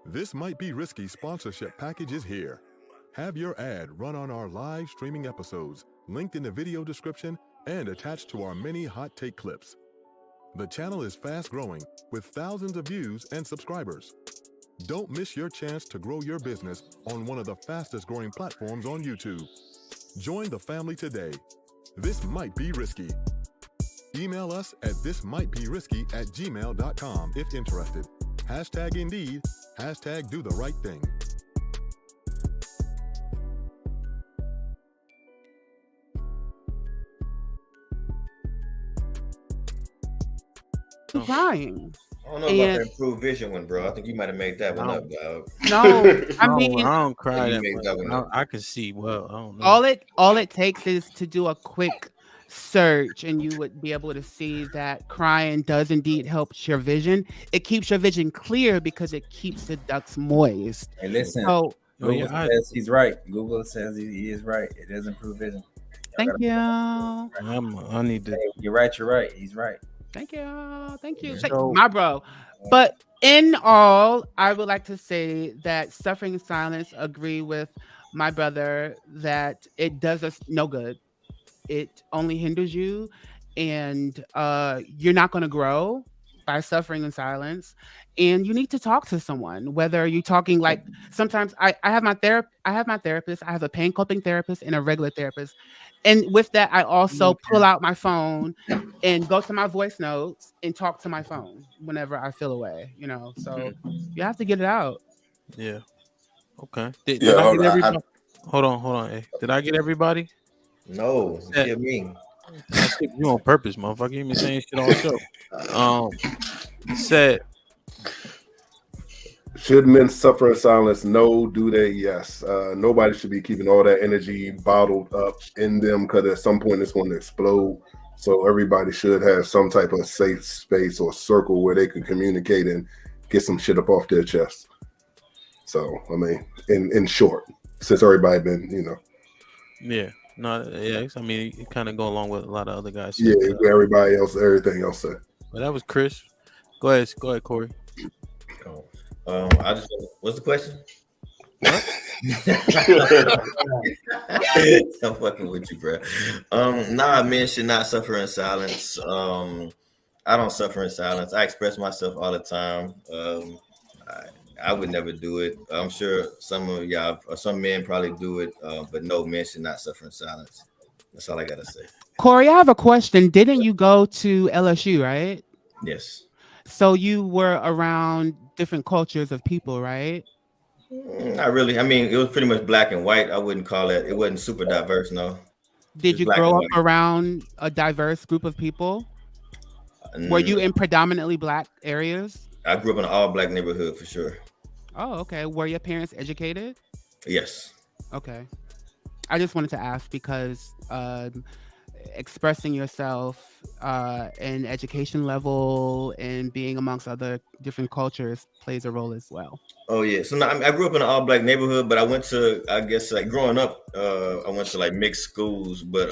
This Might Be Risky sponsorship package is here. Have your ad run on our live streaming episodes, linked in the video description and attached to our many hot take clips. The channel is fast growing with thousands of views and subscribers. Don't miss your chance to grow your business on one of the fastest growing platforms on YouTube. Join the family today. This might be risky. Email us at thismightberisky@gmail.com if interested. Hashtag Indeed, hashtag do the right thing. Crying. I don't know about the improved vision one, bro. I think you might have made that one up, dog. No, I mean, I don't cry You that made that one much. up. I can see well. I don't know. all it takes is to do a quick search, and you would be able to see that crying does indeed help your vision. It keeps your vision clear because it keeps the ducts moist. Hey, listen. So, Google says he's right. Google says he is right. It does improve vision. thank you. I need to. Hey, you're right. You're right. He's right. Thank you. Thank you. So- My bro. But in all, I would like to say that suffering in silence, agree with my brother that it does us no good. It only hinders you, and you're not going to grow by suffering in silence. And you need to talk to someone, whether you're talking like sometimes I have my therapist, I have a pain coping therapist and a regular therapist. And with that, I also pull out my phone and go to my voice notes and talk to my phone whenever I feel away, So you have to get it out. Yeah. Okay. Did I get everybody? Hold on. Hey, did I get everybody? No, what do you mean? I think you on purpose, motherfucker. You been saying shit all show. Said, should men suffer in silence? No. Do they? Yes. Nobody should be keeping all that energy bottled up in them because at some point it's going to explode. So everybody should have some type of safe space or circle where they can communicate and get some shit up off their chest. So, I mean, in short, since everybody been, yeah. No, yeah. I mean, it kind of go along with a lot of other guys. Yeah, everybody else, everything else said. But that was Chris. Go ahead, Corey. I just what's the question? I'm fucking with you, bro. Nah, men should not suffer in silence. I don't suffer in silence. I express myself all the time. I would never do it. I'm sure some of y'all or some men probably do it, but no, men should not suffer in silence. That's all I gotta say. Corey, I have a question. Didn't you go to LSU, right? Yes. So you were around different cultures of people, right? Not really. I mean, it was pretty much black and white. I wouldn't call it. It wasn't super diverse, no. Did you grow up around a diverse group of people? Were you in predominantly black areas? I grew up in an all-black neighborhood for sure. Oh, okay. Were your parents educated? Yes. Okay. I just wanted to ask because expressing yourself in education level and being amongst other different cultures plays a role as well. Oh yeah. So now, I grew up in an all-black neighborhood, but I went to, I guess, like growing up, I went to like mixed schools, but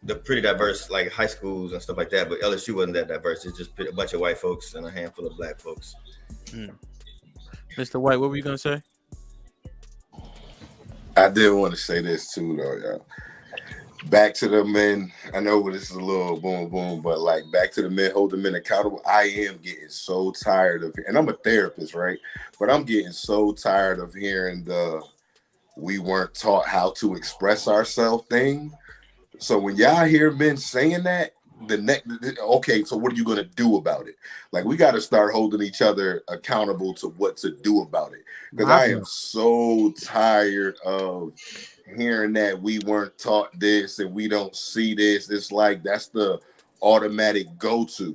they're pretty diverse, like high schools and stuff like that. But LSU wasn't that diverse. It's just a bunch of white folks and a handful of black folks. Mr. White, what were you gonna say? I did want to say this too, though, y'all. Back to the men. I know this is a little boom, but like back to the men, hold the men accountable. I am getting so tired of it, and I'm a therapist, right? But I'm getting so tired of hearing the "we weren't taught how to express ourselves" thing. So when y'all hear men saying that, okay, so what are you gonna do about it? Like we got to start holding each other accountable to what to do about it. Because I am so tired of hearing that we weren't taught this and we don't see this. It's like that's the automatic go-to,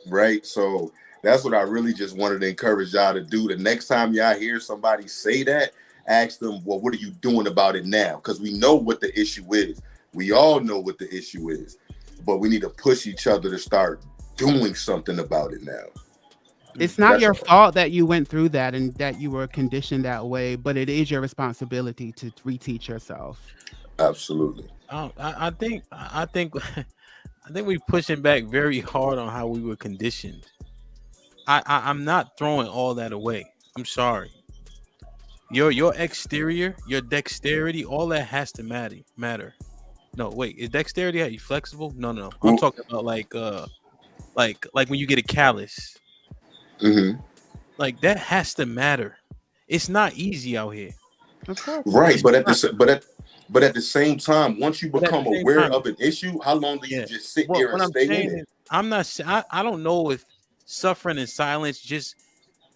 right? So that's what I really just wanted to encourage y'all to do. The next time y'all hear somebody say that, ask them, well, what are you doing about it now? Because we know what the issue is. We all know what the issue is, but we need to push each other to start doing something about it now. It's not your fault that you went through that and that you were conditioned that way, but it is your responsibility to reteach yourself. Absolutely. I think we're pushing back very hard on how we were conditioned. I'm not throwing all that away. I'm sorry. Your exterior, your dexterity, all that has to matter. No, wait, is dexterity, are you flexible? No. I'm talking about like when you get a callus. Mm-hmm. Like that has to matter. It's not easy out here. Of course. Right, but at the same time, once you But at the become same aware time, of an issue, how long do you yeah. just sit Well, there what and I'm stay saying in is, it? I'm not. I don't know if suffering in silence just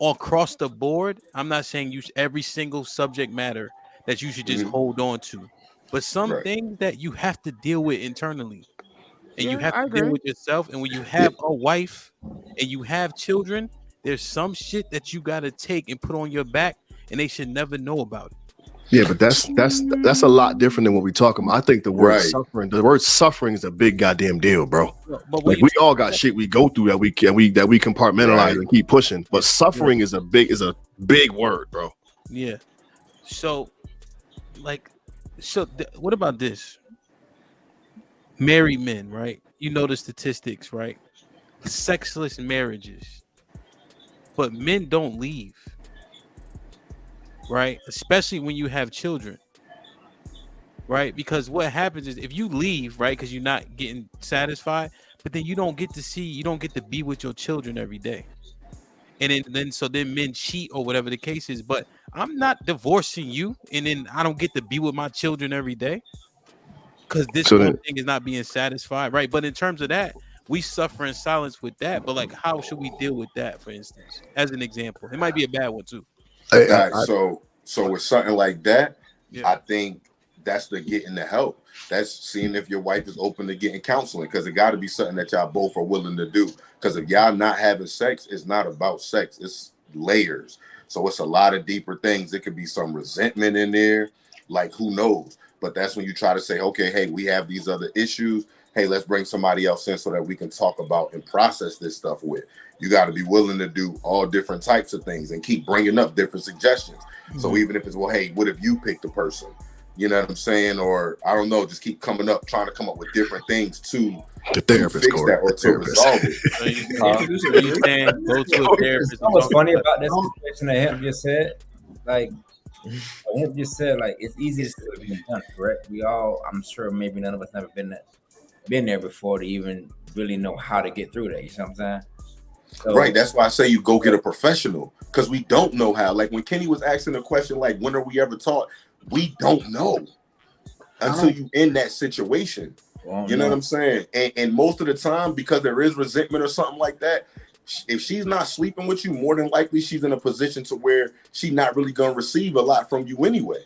across the board. I'm not saying every single subject matter that you should just Mm-hmm. hold on to, but some Right. things that you have to deal with internally, and you Yeah, have I to deal agree. with yourself. And when you Yeah, have a wife and you have children, there's some shit that you got to take and put on your back, and they should never know about it. yeah, but that's a lot different than what we talking about. I think the word Right. suffering is a big goddamn deal, bro. But when Like you we talk all got about, shit we go through that we compartmentalize Right. and keep pushing. But yeah, suffering is a big word, bro. yeah. So, like, what about this? Married men, right? You know the statistics, right? Sexless marriages, but men don't leave, right? Especially when you have children, right? Because what happens is if you leave, right, because you're not getting satisfied, but then you don't get to be with your children every day. And then men cheat or whatever the case is. But I'm not divorcing you, and then I don't get to be with my children every day because this So one then, thing is not being satisfied, right? But in terms of that, we suffer in silence with that. But like, how should we deal with that, for instance, as an example? It might be a bad one too. I, All right, I, so with something like that, Yeah. I think that's the getting the help. That's seeing if your wife is open to getting counseling, because it got to be something that y'all both are willing to do. Because if y'all not having sex, it's not about sex; it's layers. So it's a lot of deeper things. It could be some resentment in there, like who knows. But that's when you try to say, okay, hey, we have these other issues. Hey, let's bring somebody else in so that we can talk about and process this stuff with. You got to be willing to do all different types of things and keep bringing up different suggestions. So even if it's, well, hey, what if you pick the person? You know what I'm saying? Or I don't know, just keep coming up, trying to come up with different things to therapist, fix that or to resolve it. So you saying go to a therapist? You know what's funny about this situation that him just said? Like, him just said, like, it's easy to say it's been done, correct? We all, I'm sure maybe none of us never been there before to even really know how to get through that. You see what I'm saying? So, Right. That's why I say you go get a professional, because we don't know how. Like when Kenny was asking the question, like, when are we ever taught? We don't know until you in that situation. You know what I'm saying? And most of the time, because there is resentment or something like that, if she's not sleeping with you, more than likely she's in a position to where she's not really going to receive a lot from you anyway.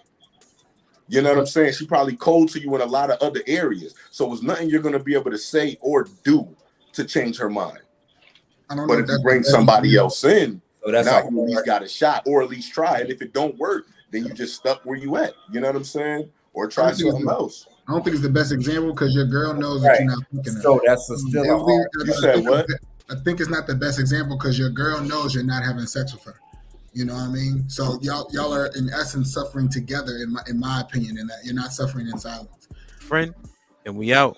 You know what I'm saying? She probably cold to you in a lot of other areas. So it's nothing you're going to be able to say or do to change her mind. But if you bring somebody else in, so that's now like, you at least got a shot, or at least try. And if it don't work, then you just stuck where you at. You know what I'm saying? Or try something else. I don't think it's the best example because your girl knows that you're not fucking her. so that's still a hard. You said what? I think it's not the best example because your girl knows you're not having sex with her. You know what I mean? So y'all are in essence suffering together, in my opinion, in that you're not suffering in silence. Friend, and we out.